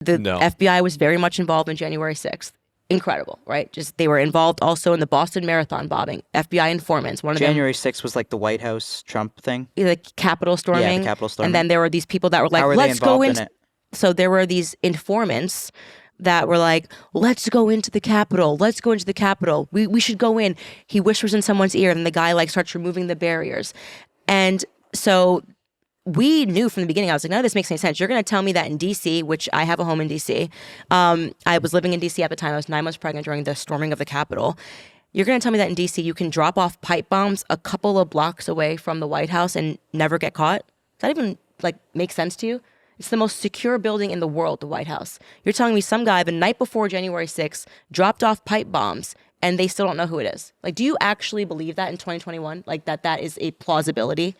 The FBI was very much involved in January 6th. Incredible, right? Just they were involved also in the Boston Marathon bombing. FBI informants. One of January 6th was like the White House Trump thing. The Capitol storming. Yeah, the Capitol storming. And then there were these people that were like, let's go in. So there were these informants that were like, let's go into the Capitol. Let's go into the Capitol. We should go in. He whispers in someone's ear, and the guy like starts removing the barriers. And so we knew from the beginning, I was like, none of this makes any sense. You're going to tell me that in D.C., which I have a home in D.C. I was living in D.C. at the time. I was 9 months pregnant during the storming of the Capitol. You're going to tell me that in D.C. you can drop off pipe bombs a couple of blocks away from the White House and never get caught? Does that even like make sense to you? It's the most secure building in the world, the White House. You're telling me some guy the night before January 6th dropped off pipe bombs and they still don't know who it is. Like, do you actually believe that in 2021? Like that is a plausibility?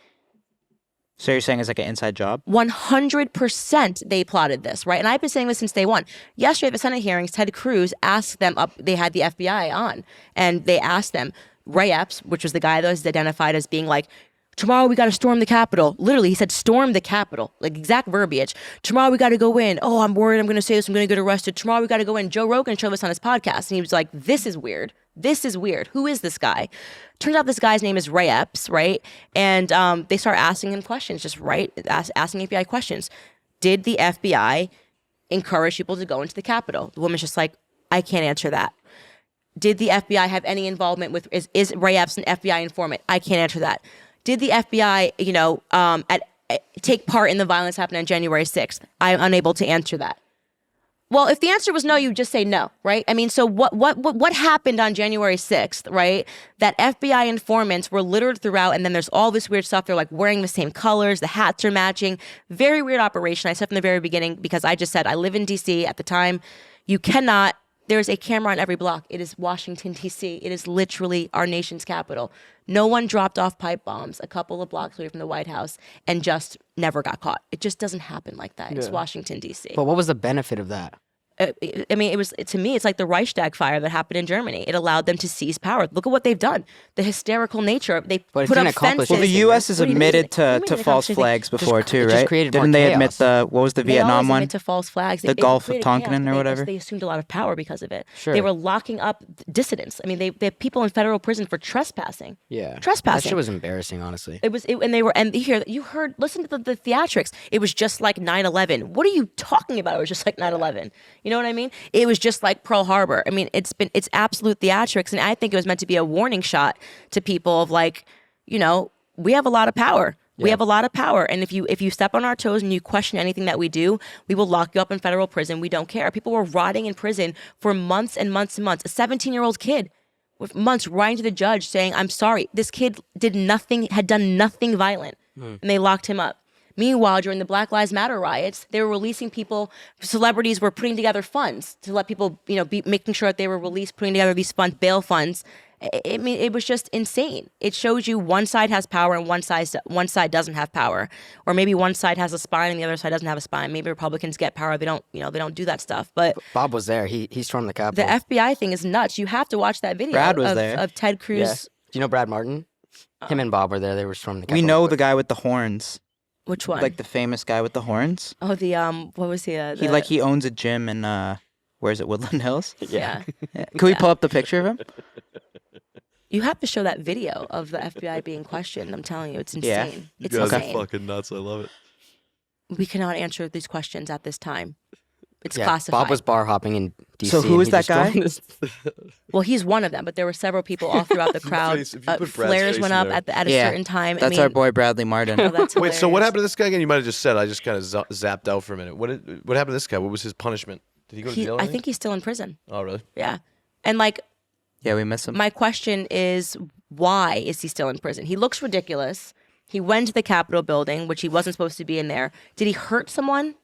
So you're saying it's like an inside job? 100% they plotted this, right? And I've been saying this since day one. Yesterday at the Senate hearings, Ted Cruz asked them up, they had the FBI on, and they asked them, Ray Epps, which was the guy that was identified as being like, tomorrow we got to storm the Capitol. Literally, he said, storm the Capitol. Like, exact verbiage. Tomorrow we got to go in. Oh, I'm worried I'm going to say this. I'm going to get arrested. Tomorrow we got to go in. Joe Rogan showed this on his podcast, and he was like, this is weird. This is weird. Who is this guy? Turns out this guy's name is Ray Epps, right? And they start asking him questions, just asking FBI questions. Did the FBI encourage people to go into the Capitol? The woman's just like, I can't answer that. Did the FBI have any involvement with, is Ray Epps an FBI informant? I can't answer that. Did the FBI, take part in the violence happening on January 6th? I'm unable to answer that. Well, if the answer was no, you just say no, right? I mean, so what happened on January 6th, right? That FBI informants were littered throughout, and then there's all this weird stuff. They're like wearing the same colors, the hats are matching. Very weird operation. I said from the very beginning, because I just said I live in D.C. at the time. You cannot, there's a camera on every block. It is Washington, D.C. It is literally our nation's capital. No one dropped off pipe bombs a couple of blocks away from the White House and just never got caught. It just doesn't happen like that. Yeah. It's Washington, D.C. But what was the benefit of that? I mean, to me, it's like the Reichstag fire that happened in Germany. It allowed them to seize power. Look at what they've done. The hysterical nature. They put up fences. Well, the U.S. has admitted to false flags before too, right? Didn't they admit what was the Vietnam one? To false flags. The Gulf of Tonkin or whatever. They assumed a lot of power because of it. Sure. They were locking up dissidents. I mean, they have people in federal prison for trespassing. Yeah. Trespassing. That shit was embarrassing, honestly. Listen to the theatrics. It was just like 9/11. What are you talking about? It was just like 9/11. You know what I mean? It was just like Pearl Harbor. I mean, it's absolute theatrics, and I think it was meant to be a warning shot to people of like, we have a lot of power. Yeah. We have a lot of power, and if you step on our toes and you question anything that we do, we will lock you up in federal prison. We don't care. People were rotting in prison for months and months and months. A 17-year-old kid with months writing to the judge saying, "I'm sorry, this kid had done nothing violent," and they locked him up. Meanwhile, during the Black Lives Matter riots, they were releasing people. Celebrities were putting together funds to let people, making sure that they were released, putting together these funds, bail funds. I mean, it was just insane. It shows you one side has power and one side doesn't have power, or maybe one side has a spine and the other side doesn't have a spine. Maybe Republicans get power. They don't, they don't do that stuff. But Bob was there. He stormed the Capitol. The FBI thing is nuts. You have to watch that video. Brad was there. Of Ted Cruz. Yeah. Do you know Brad Martin? Him and Bob were there. They were storming the Capitol. We know the guy with the horns. Which one? Like the famous guy with the horns. Oh, what was he? He owns a gym in where is it? Woodland Hills. Yeah. Can we pull up the picture of him? You have to show that video of the FBI being questioned. I'm telling you, it's insane. You guys are fucking nuts. I love it. We cannot answer these questions at this time. It's classified. Bob was bar hopping in D.C. So who is that guy? Well, he's one of them, but there were several people all throughout the crowd. Flares went up at a certain time. That's our boy Bradley Martin. Oh, wait, so what happened to this guy again? You might have just said. I just kind of zapped out for a minute. What happened to this guy? What was his punishment? Did he go to jail? I think he's still in prison. Oh, really? Yeah. And yeah, we miss him. My question is, why is he still in prison? He looks ridiculous. He went to the Capitol building, which he wasn't supposed to be in there. Did he hurt someone?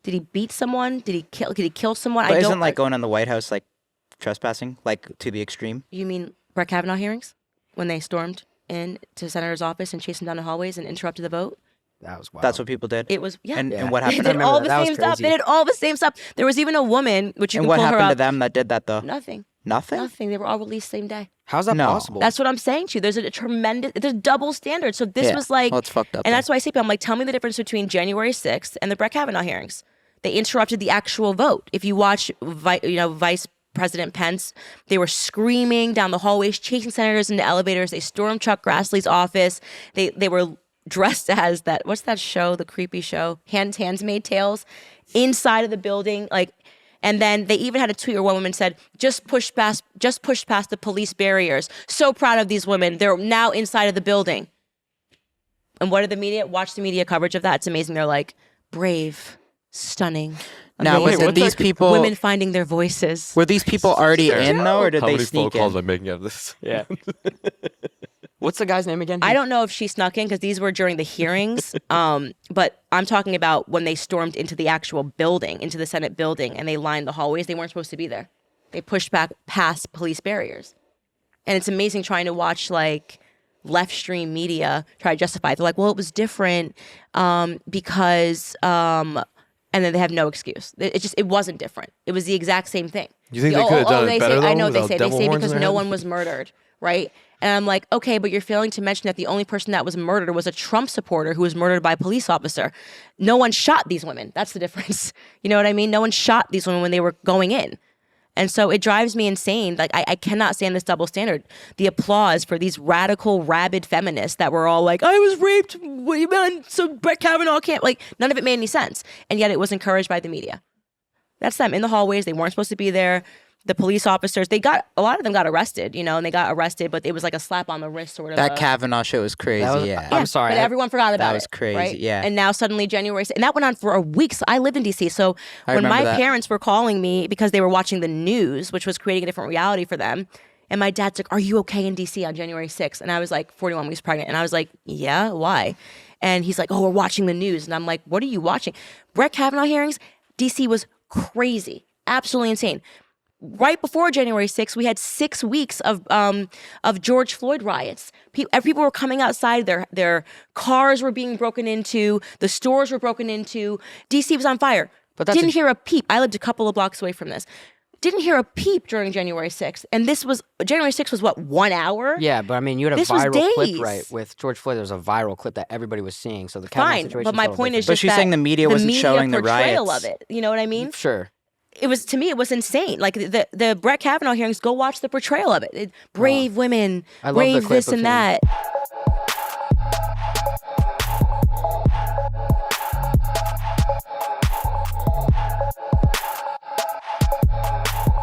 Did he beat someone? Did he kill someone? But isn't going on the White House trespassing, to the extreme? You mean Brett Kavanaugh hearings? When they stormed in to the senator's office and chased him down the hallways and interrupted the vote? That was wild. That's what people did? It was, And what happened? They did all the same stuff. They did all the same stuff. There was even a woman, which you can pull her up. And what happened to them that did that, though? Nothing. Nothing? Nothing. They were all released same day. How's that possible? That's what I'm saying to you. There's there's double standard. So this was well, it's fucked up. And that's why I say, I'm like, tell me the difference between January 6th and the Brett Kavanaugh hearings. They interrupted the actual vote. If you watch, Vice President Pence, they were screaming down the hallways, chasing senators into elevators. They stormed Chuck Grassley's office. They were dressed as what's that show, the creepy show, Handmaid's Tales, inside of the building. And then they even had a tweet where one woman said, just push past the police barriers. So proud of these women. They're now inside of the building. And what did the media? Watch the media coverage of that. It's amazing. They're like, brave, stunning. Now, was these people... Women finding their voices. Were these people already in, though, or did they sneak in? How many phone calls am I making out of this? Yeah. What's the guy's name again? I don't know if she snuck in because these were during the hearings. But I'm talking about when they stormed into the actual building, into the Senate building, and they lined the hallways. They weren't supposed to be there. They pushed back past police barriers. And it's amazing trying to watch, left stream media try to justify it. They're like, well, it was different because... and then they have no excuse. It wasn't different. It was the exact same thing. You think they could have done it better, though? I know they say devil horns because in their no head? one was murdered, right? And I'm like, okay, but you're failing to mention that the only person that was murdered was a Trump supporter who was murdered by a police officer. No one shot these women. That's the difference. You know what I mean? No one shot these women when they were going in. And so it drives me insane. I cannot stand this double standard. The applause for these radical, rabid feminists that were all like, I was raped, so Brett Kavanaugh can't, none of it made any sense. And yet it was encouraged by the media. That's them in the hallways. They weren't supposed to be there. The police officers, a lot of them got arrested, and they got arrested, but it was like a slap on the wrist sort of. That Kavanaugh show was crazy, yeah. I'm sorry. But everyone forgot about it. That was crazy, right? yeah. And now suddenly January 6th, and that went on for a week. So I lived in D.C., so when my parents were calling me because they were watching the news, which was creating a different reality for them, and my dad's like, are you okay in D.C. on January 6th? And I was like, 41 weeks pregnant. And I was like, yeah, why? And he's like, oh, we're watching the news. And I'm like, what are you watching? Brett Kavanaugh hearings, D.C. was crazy, absolutely insane. Right before January 6th, we had 6 weeks of George Floyd riots. People were coming outside. Their cars were being broken into. The stores were broken into. D.C. was on fire. But didn't hear a peep. I lived a couple of blocks away from this. Didn't hear a peep during January 6th. And January 6th was what, 1 hour? Yeah, but I mean, you had a viral clip, right? With George Floyd, there was a viral clip that everybody was seeing. So the Kavanaugh situation. But my point is just but she's saying the media wasn't showing the riots. Portrayal of it. You know what I mean? Sure. To me, it was insane. The Brett Kavanaugh hearings, go watch the portrayal of it. Brave women, brave this and that.